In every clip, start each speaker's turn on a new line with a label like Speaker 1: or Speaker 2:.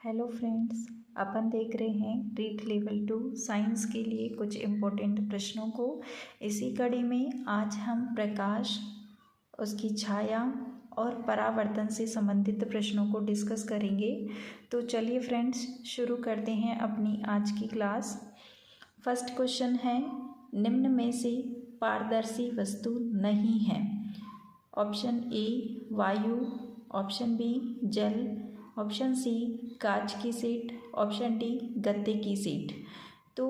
Speaker 1: Hello friends, अपन देख रहे हैं रीड लेवल 2 साइंस के लिए कुछ इम्पोर्टेंट प्रश्नों को। इसी कड़ी में आज हम प्रकाश, उसकी छाया और परावर्तन से संबंधित प्रश्नों को डिस्कस करेंगे। तो चलिए फ्रेंड्स, शुरू करते हैं अपनी आज की क्लास। फर्स्ट क्वेश्चन है, निम्न में से पारदर्शी वस्तु नहीं है। ऑप्शन ए वायु, ऑप्शन बी जल, ऑप्शन सी कांच की सीट, ऑप्शन डी गत्ते की सीट। तो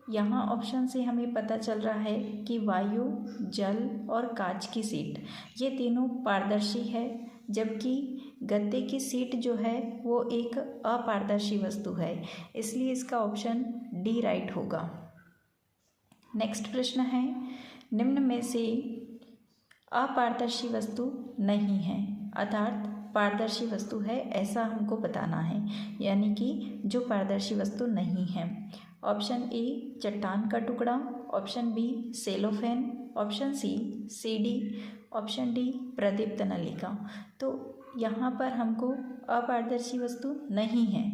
Speaker 1: यहाँ ऑप्शन से हमें पता चल रहा है कि वायु, जल और कांच की सीट ये तीनों पारदर्शी है, जबकि गत्ते की सीट जो है वो एक अपारदर्शी वस्तु है, इसलिए इसका ऑप्शन डी राइट होगा। नेक्स्ट प्रश्न है, निम्न में से अपारदर्शी वस्तु नहीं है, अर्थात पारदर्शी वस्तु है ऐसा हमको बताना है, यानी कि जो पारदर्शी वस्तु नहीं है। ऑप्शन ए चट्टान का टुकड़ा, option B cellophane, option C CD, option D प्रदीप्त नलिका। तो यहाँ पर हमको अपारदर्शी वस्तु नहीं है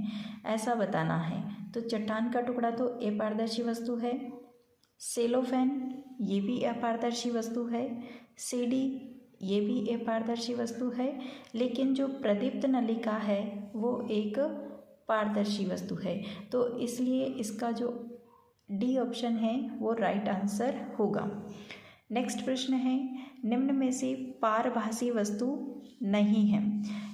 Speaker 1: ऐसा बताना है। तो चट्टान का टुकड़ा तो अपारदर्शी वस्तु है, सेलोफेन ये भी अपारदर्शी वस्तु है, सीडी ये भी अपारदर्शी वस्तु है, लेकिन जो प्रदीप्त नलिका है वो एक पारदर्शी वस्तु है। तो इसलिए इसका जो डी ऑप्शन है वो राइट आंसर होगा। नेक्स्ट प्रश्न है, निम्न में से पारभासी वस्तु नहीं है,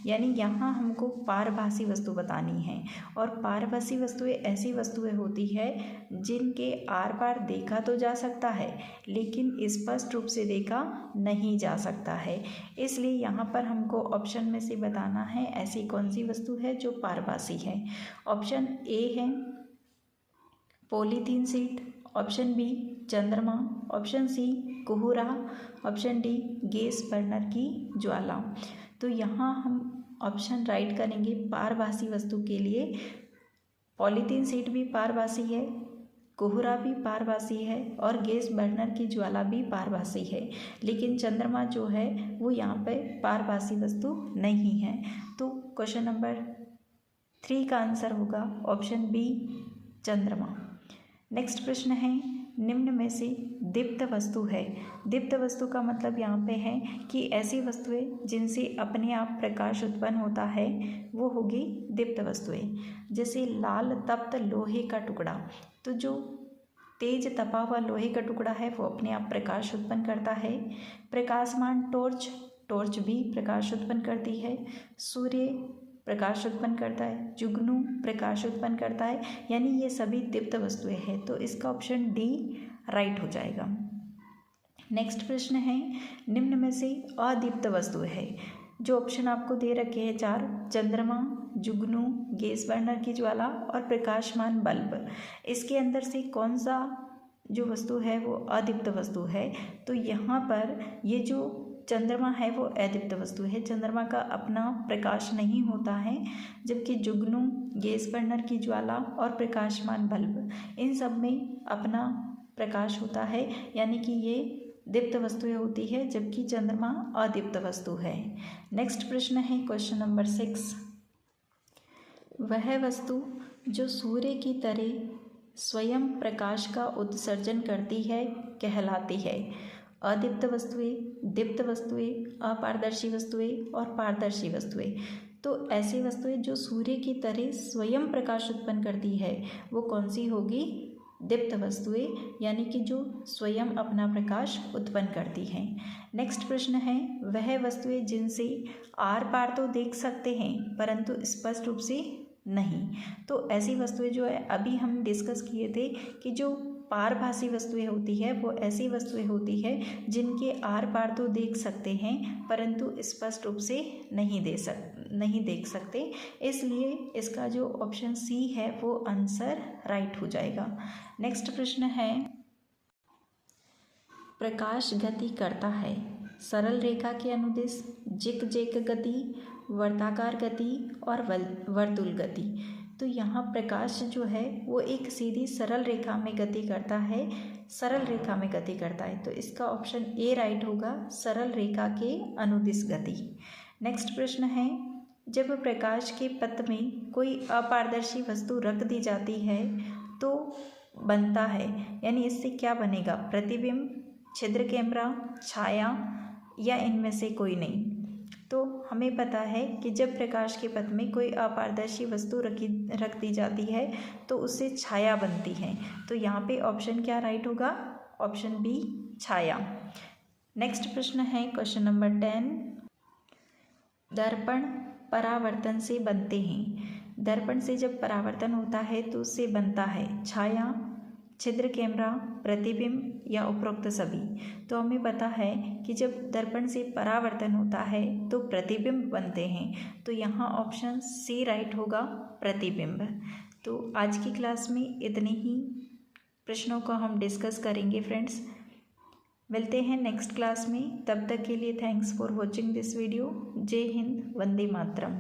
Speaker 1: यानी यहाँ हमको पारभासी वस्तु बतानी है। और पारभासी वस्तुएं ऐसी वस्तुएं होती है जिनके आर पार देखा तो जा सकता है, लेकिन स्पष्ट रूप से देखा नहीं जा सकता है। इसलिए यहाँ पर हमको ऑप्शन में से बताना है ऐसी कौन सी वस्तु है जो पारभासी है। ऑप्शन ए है पॉलीथीन सीट, ऑप्शन बी चंद्रमा, ऑप्शन सी कोहरा, ऑप्शन डी गैस बर्नर की ज्वाला। तो यहाँ हम ऑप्शन राइट करेंगे पारभासी वस्तु के लिए। पॉलीथीन सीट भी पारभासी है, कोहरा भी पारभासी है और गैस बर्नर की ज्वाला भी पारभासी है, लेकिन चंद्रमा जो है वो यहाँ पे पारभासी वस्तु नहीं है। तो क्वेश्चन नंबर 3 का आंसर होगा ऑप्शन बी चंद्रमा। नेक्स्ट प्रश्न है, निम्न में से दीप्त वस्तु है। दीप्त वस्तु का मतलब यहाँ पे है कि ऐसी वस्तुएं जिनसे अपने आप प्रकाश उत्पन्न होता है वो होगी दीप्त वस्तुएं। जैसे लाल तप्त लोहे का टुकड़ा, तो जो तेज तपा हुआ लोहे का टुकड़ा है वो अपने आप प्रकाश उत्पन्न करता है। प्रकाशमान टॉर्च, टॉर्च भी प्रकाश उत्पन्न करती है। सूर्य प्रकाश उत्पन्न करता है, जुगनू प्रकाश उत्पन्न करता है, यानी ये सभी दीप्त वस्तुएं हैं। तो इसका ऑप्शन डी राइट हो जाएगा। नेक्स्ट प्रश्न है, निम्न में से अदीप्त वस्तु है। जो ऑप्शन आपको दे रखे हैं 4, चंद्रमा, जुगनू, गैस बर्नर की ज्वाला और प्रकाशमान बल्ब, इसके अंदर से कौन सा जो वस्तु है वो अदीप्त वस्तु है। तो यहाँ पर ये जो चंद्रमा है वो अदीप्त वस्तु है, चंद्रमा का अपना प्रकाश नहीं होता है, जबकि जुगनू, गैस बर्नर की ज्वाला और प्रकाशमान बल्ब इन सब में अपना प्रकाश होता है, यानी कि ये दीप्त वस्तुएं होती है, जबकि चंद्रमा अदीप्त वस्तु है। नेक्स्ट प्रश्न है क्वेश्चन नंबर 6, वह वस्तु जो सूर्य की तरह स्वयं प्रकाश का उत्सर्जन करती है कहलाती है। अदीप्त वस्तुएं, दीप्त वस्तुएं, अपारदर्शी वस्तुएं और पारदर्शी वस्तुएं। तो ऐसी वस्तुएं जो सूर्य की तरह स्वयं प्रकाश उत्पन्न करती है वो कौन सी होगी? दीप्त वस्तुएं, यानी कि जो स्वयं अपना प्रकाश उत्पन्न करती हैं। नेक्स्ट प्रश्न है, वह वस्तुएं जिनसे आर पार तो देख सकते हैं परंतु स्पष्ट रूप से नहीं। तो ऐसी वस्तुएं जो है अभी हम डिस्कस किए थे कि जो पारभासी वस्तुएं होती है वो ऐसी वस्तुएं होती है जिनके आर पार तो देख सकते हैं परंतु स्पष्ट रूप से नहीं देख सकते, इसलिए इसका जो ऑप्शन सी है वो आंसर राइट हो जाएगा। नेक्स्ट प्रश्न है, प्रकाश गति करता है सरल रेखा के अनुदिश, जिग-जैग गति, वर्ताकार गति और वर्तुल गति। तो यहाँ प्रकाश जो है वो एक सीधी सरल रेखा में गति करता है, सरल रेखा में गति करता है। तो इसका ऑप्शन ए राइट होगा, सरल रेखा के अनुदिश गति। नेक्स्ट प्रश्न है, जब प्रकाश के पथ में कोई अपारदर्शी वस्तु रख दी जाती है तो बनता है, यानी इससे क्या बनेगा? प्रतिबिंब, छिद्र कैमरा, छाया या इनमें से कोई नहीं। तो हमें पता है कि जब प्रकाश के पथ में कोई अपारदर्शी वस्तु रख दी जाती है तो उससे छाया बनती है। तो यहाँ पे ऑप्शन क्या राइट होगा? ऑप्शन बी, छाया। नेक्स्ट प्रश्न है क्वेश्चन नंबर 10। दर्पण परावर्तन से बनते हैं। दर्पण से जब परावर्तन होता है तो उससे बनता है छाया, छिद्र कैमरा, प्रतिबिंब या उपरोक्त सभी। तो हमें पता है कि जब दर्पण से परावर्तन होता है तो प्रतिबिंब बनते हैं। तो यहाँ ऑप्शन सी राइट होगा, प्रतिबिंब। तो आज की क्लास में इतने ही प्रश्नों को हम डिस्कस करेंगे फ्रेंड्स। मिलते हैं नेक्स्ट क्लास में। तब तक के लिए thanks for watching this video. जय हिंद, वंदे मातरम।